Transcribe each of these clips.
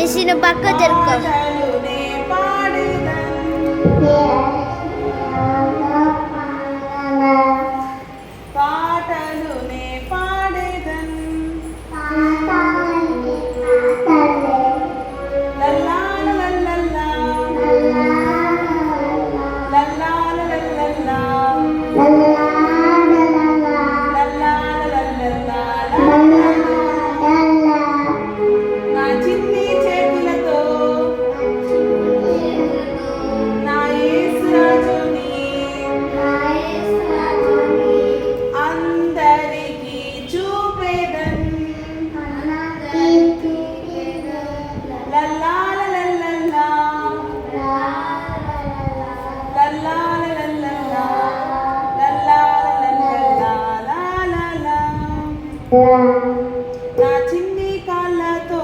చేసిన పక్క జరుపు పాటలునే పాడేదన్ లల్లాల లల్లల్లా లల్లాల లల్లల్లా లల్లాల లల్లల్లా నా చిన్ని చేతులతో నా యేసు రాజుని అందరికీ చూపేదన్ లల్లాల లల్లల్లా లల్లాల లల్లల్లా లల్లాల లల్లల్లా లాలాలా నా చిన్ని కాళ్ళతో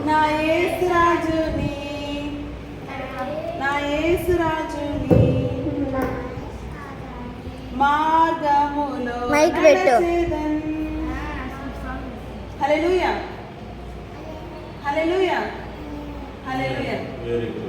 నా యేసు రాజుని మార్గములో మైక్ పెట్టు. నడచెదన్. Hallelujah hallelujah hallelujah. Very good.